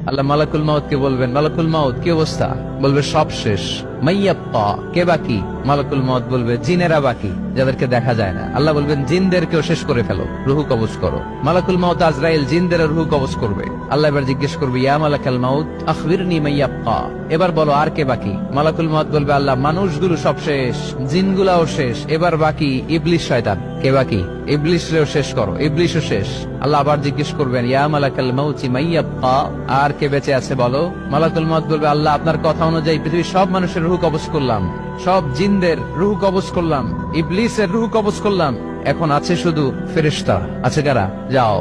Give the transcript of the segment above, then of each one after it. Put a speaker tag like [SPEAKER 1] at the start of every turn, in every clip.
[SPEAKER 1] আল্লাহ মালাকুল মাউত কে বলবেন, মালাকুল মাউত কি অবস্থা? বলবে সব শেষ। মাইয়াব্বা, কে বাকি? মালাকুল মাউত বলবে জিনেরা বাকি, যাদেরকে দেখা যায় না। আল্লাহ বলবেন জিনদেরকেও শেষ করে ফেলো, রুহু কবজ করো। মালাকুল মাউত আজরাইল জিনদের রুহু কবজ করবে। আল্লাহ এবার জিজ্ঞেস করবে, ইয়া মালাকাল মাউত আখবিরনি মাইয়াব্বা, এবার বলো আর কে বাকি? মালাকুল মাউত বলবে, আল্লাহ মানুষগুলো সব শেষ, জিনগুলাও শেষ, এবার বাকি ইবলিস শয়তান। কে বাকি? ইবলিসরেও শেষ করো, ইবলিসও শেষ। আল্লাহ আবার জিজ্ঞেস করবেন, ইয়া মালাকাল মাউতি মাইয়াব্বা, আর কে বেঁচে আছে বলো? মালাকুল মাউত বলবে, আল্লাহ আপনার কথা অনুযায়ী পৃথিবীর সব মানুষের রুহু কবজ করলাম, সব জিনদের রুহু কবজ করলাম, ইবলিসের রুহু কবজ করলাম, এখন আছে শুধু ফেরেশতা। আছে কারা? যাও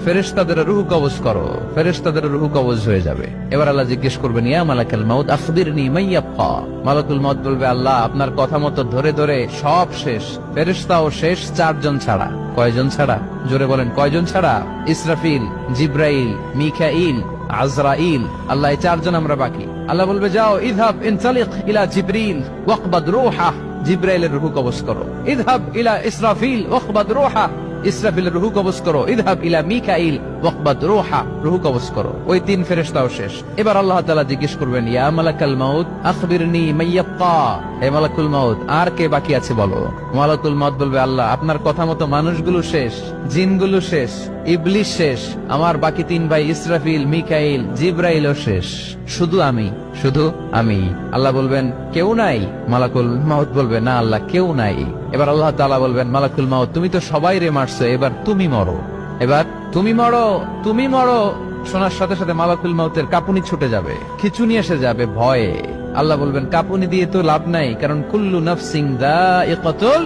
[SPEAKER 1] ফেরেশতাদের রুহু কবজ করো। ফেরেশতাদের রুহু কবজ হয়ে যাবে। এবার আল্লাহ জিজ্ঞেস করবেন, ইয়া মালাকাল মাউত আখবিরনি মাইয়াব্বা। মালাকুল মাউত বলবে, আল্লাহ আপনার কথা মতো ধরে ধরে সব শেষ, ফেরেশতাও শেষ, 4 জন ছাড়া। কয়জন ছাড়া? জোরে বলেন, কয়জন ছাড়া? ইসরাফিল, জিব্রাইল, মিকাইল, আজরাইল। আল্লাহ এই 4 জন আমরা বাকি। আল্লাহ বলবে, যাও ইযহাব ইনতালিক ইলা জিবরিল ওয়াকবাদ রূহা, জিব্রাইলের রুহু কবজ করো। ইযহাব ইলা ইসরাফিল ওয়াকবাদ রূহা, ইসরাফিলের রুহু কবজ করো। ইযহাব ইলা মিকাইল ওয়াকবাদ রূহা, রুহু কবজ করো। ওই 3 ফেরেশতাও শেষ। এবার আল্লাহ তাআলা জিজ্ঞেস করবেন, ইয়া মালাকাল মাউত আখবিরনি মাইয়াব্বা, হে মালাকুল মাউত আর কে বাকি আছে বলো? মালাকুল মাউত বলবে, আল্লাহ আপনার কথা মতো মানুষগুলো শেষ, জিনগুলো শেষ, ইবলিস শেষ, আমার বাকি 3 ভাই ইসরাফিল, মিকাইল, জিব্রাইলও শেষ, শুধু আমি, শুধু আমি। আল্লাহ বলবেন, কেউ নাই? মালাকুল মাউত বলবে, না আল্লাহ কেউ নাই। এবার আল্লাহ তাআলা বলবেন, মালাকুল মাউত তুমি তো সবাই রে মারছো, এবার তুমি মরো, এবার তুমি মরো, তুমি মরো। শোনার সাথে সাথে মালাকুল মাউতের কাঁপুনি ছুটে যাবে, খিচুনি এসে যাবে ভয়ে। আল্লাহ বলবেন, কাঁপুনি দিয়ে তো লাভ নাই, কারণ কুল্লু নাফসিন যায়িকাতুল।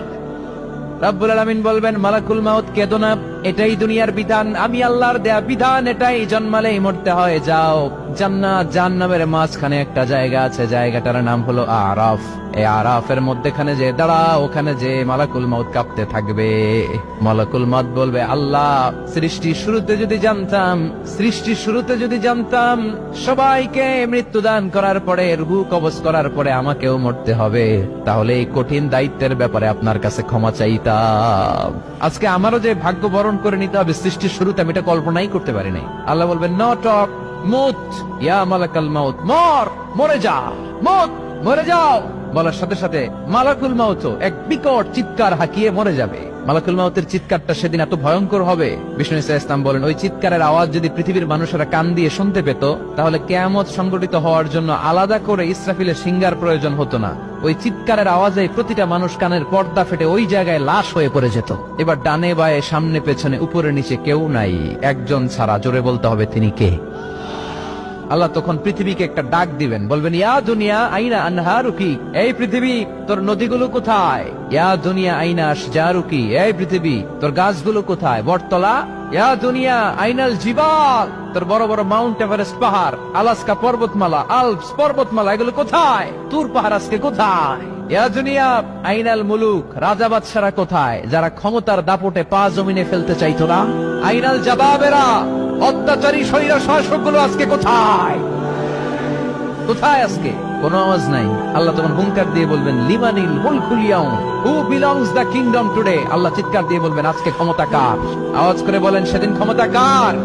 [SPEAKER 1] রব্বুল আলামিন বলবেন, মালাকুল মাউত কেঁদো না, এটাই দুনিয়ার বিধান, আমি আল্লাহর দেয়া বিধান, এটাই, জন্মালেই মরতে হয়। যাও জান্নাত জাহান্নামের মাঝখানে একটা জায়গা আছে, জায়গাটার নাম হলো আরাফ। এই আরাফের মধ্যখানে যে দাঁড়া, ওখানে যে মালাকুল মাউত কাঁপতে থাকবে। মালাকুল মাউত বলবে, আল্লাহ সৃষ্টির শুরুতে যদি জানতাম, সৃষ্টির শুরুতে যদি জানতাম সবাইকে মৃত্যুদান করার পরে, রুহু কবজ করার পরে আমাকেও মরতে হবে, তাহলে এই কঠিন দায়িত্বের ব্যাপারে আপনার কাছে ক্ষমা চাইতাম। আজকে আমারও যে ভাগ্য বরণ করে নিতে হবে সৃষ্টির শুরুতে, আমি এটা কল্পনাই করতে পারি নাই। আল্লাহ বলবেন, নো টক, মুত ইয়া মালাকাল মাউত, মর, মরে যা, মুত, মরে যাও। বলার সাথে সাথে মালাকুল মাউত এক বিকট চিৎকার হাঁকিয়ে মরে যাবে। মালাকুল মাউতের চিৎকারটা সেদিন এত ভয়ঙ্কর হবে, বিষ্ণু ঈসা ইসলাম বলেন, ওই চিৎকারের আওয়াজ যদি পৃথিবীর মানুষেরা কান দিয়ে শুনতে পেত, তাহলে কিয়ামত সংগঠিত হওয়ার জন্য আলাদা করে ইসরাফিলের সিঙ্গার প্রয়োজন হতো না। ওই চিৎকারের আওয়াজে প্রতিটা মানুষ কানের পর্দা ফেটে ওই জায়গায় লাশ হয়ে পড়ে যেত। এবার ডানে বায়ে সামনে পেছনে উপরে নিচে কেউ নাই, একজন ছাড়া। জোরে বলতে হবে, তিনি কে? আল্লাহ তখন পৃথিবীকে একটা ডাক দিবেন, বলবেন, ইয়া দুনিয়া আইনা আনহারুকি, এই পৃথিবী তোর নদীগুলো কোথায়? ইয়া দুনিয়া আইনা আশজারুকি, এই পৃথিবী তোর গাছগুলো কোথায়? বটতলা। ইয়া দুনিয়া আইনাল জিবাল, তোর বড় বড় মাউন্ট এভারেস্ট পাহাড়, আলাস্কা পর্বতমালা, আলপস পর্বতমালা, এগুলো কোথায়? তুর পাহাড় আজকে কোথায়? ইয়া দুনিয়া আইনাল মুলুক, রাজা বাদশারা কোথায়, যারা ক্ষমতার দাপটে পা জমিনে ফেলতে চাইতো না? আইনাল জাবাবেরা, অত্যাচারী স্বৈর শাসকগুলো আজকে কোথায়? কোথায় আজকে? কোনো আওয়াজ নাই। আল্লাহ তখন হুঙ্কার দিয়ে বলবেন, লিমানিল মুলকুল ইয়াউম, who belongs the kingdom today. আল্লাহ চিৎকার দিয়ে বলবেন, আজকে ক্ষমতা কার? আওয়াজ করে বলেন, সেদিন ক্ষমতা কার?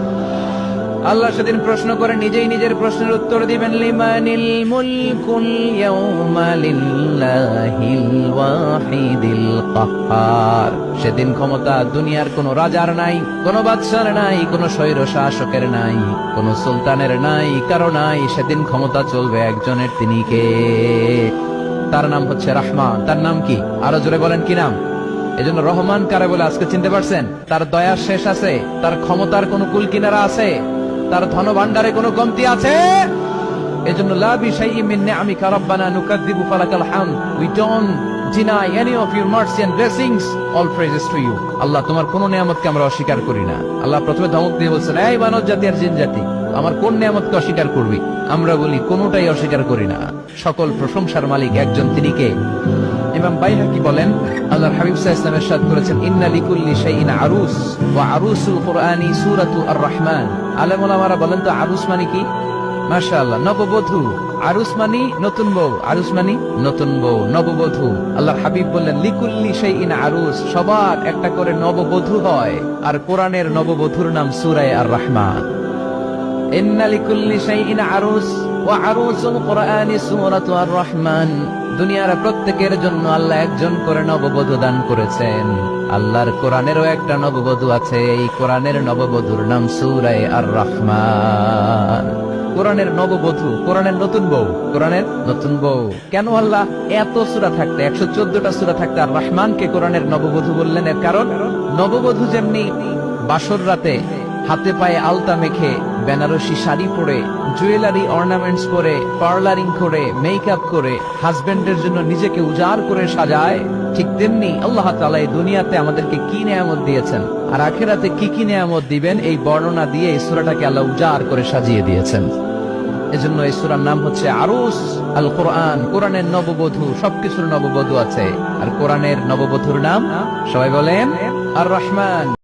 [SPEAKER 1] আল্লাহ সেদিন প্রশ্ন করে নিজেই নিজের প্রশ্নের উত্তর দিবেন, লিমানিল মুলকুল ইয়াউমা লিল্লাহিল ওয়াহিদিল কাহ্হার। সেদিন ক্ষমতা দুনিয়ার কোন রাজার নাই, কোন বাদশার নাই, কোন স্বৈর শাসকের নাই, কোন সুলতানের নাই, কারো নাই। সেদিন ক্ষমতা চলবে একজনের, তিনি কে? তার নাম হচ্ছে রহমান। তার নাম কি? আরো জোরে বলেন, কি নাম? এজন্য রহমান কারে বলে আজকে চিনতে পারছেন? তার দয়ার শেষ আছে? তার ক্ষমতার কোন কুল কিনারা আছে? তার ধন ভান্ডারে কোনো কমতি আছে? এজন্য লা বিশাইইন মিন নিআমিকা রাব্বানা নুকাযযিবু ফালাকাল হামদ, we don't deny any of your mercy and blessings, all praises to you। আল্লাহ তোমার কোন নিয়ামতকে আমরা অস্বীকার করি না। আল্লাহ প্রথমে ধমক দিয়ে বলছেন, এই মানব জাতি আর জিন জাতি, আমার কোন নিয়ামতকে অস্বীকার করবি? আমরা বলি কোনটাই অস্বীকার করি না। সকল প্রশংসার মালিক একজন, তিনি কে? ইমাম বাইহাকি বলেন, আল্লাহর হাবিব সাল্লাল্লাহু আলাইহি ওয়াসাল্লাম ইরশাদ করেছেন, ইন্না লিকুল্লি শাইইন আরুস ওয়া আরুসুল কুরআনি সূরাতু আর-রাহমান। আলেম ওলামারা বলেন তো আরুস মানে কি? মাশাআল্লাহ, নববধূ। আরুস মানে নতুন বউ, আরুস মানে নতুন বউ, নববধূ। আল্লাহর হাবিব বললেন, লিকুল্লি শাইইন আরুস, সবার একটা করে নববধূ হয়। আর কোরআনের নববধূর নাম সূরা আর-রাহমান। ইন্না লিকুল্লি শাইইন আরুস ওয়া আরুসুল কুরআনি সূরাতু আর রহমান। দুনিয়ার প্রত্যেকের জন্য আল্লাহ একজন করে নববধূ দান করেছেন। আল্লাহর কোরআনেরও একটা নববধূ আছে, এই কোরআনের নববধূর নাম সূরা আর রহমান। কোরআনের নববধূ, কোরআনের নতুন বউ, কোরআনের নতুন বউ। কেন আল্লাহ এত সূরা থাকতে, 114টা সূরা থাকতে আর রহমানকে কোরআনের নববধূ বললেন? এর কারণ নববধূ যেমনি বাসর রাতে হাতে পায়ে আলতা মেখে, বেনারসি শাড়ি পরে, জুয়েলারি অর্নামেন্টস পরে, পার্লারিং করে, মেকআপ করে হাজবেন্ডের জন্য নিজেকে উজাড় করে সাজায়, ঠিক তেমনি আল্লাহ তাআলা এই দুনিয়াতে আমাদেরকে কি নেয়ামত দিয়েছেন আর আখিরাতে কি কি নেয়ামত দিবেন, এই বর্ণনা দিয়ে এই সূরাটাকে আল্লাহ উজাড় করে সাজিয়ে দিয়েছেন। এজন্য এই সূরার নাম হচ্ছে আরুস আল কোরআন। কোরআনের নববধূ, সবকিছুর নববধূ আছে। আর কোরআনের নববধূর নাম সবাই বলেন আর রহমান।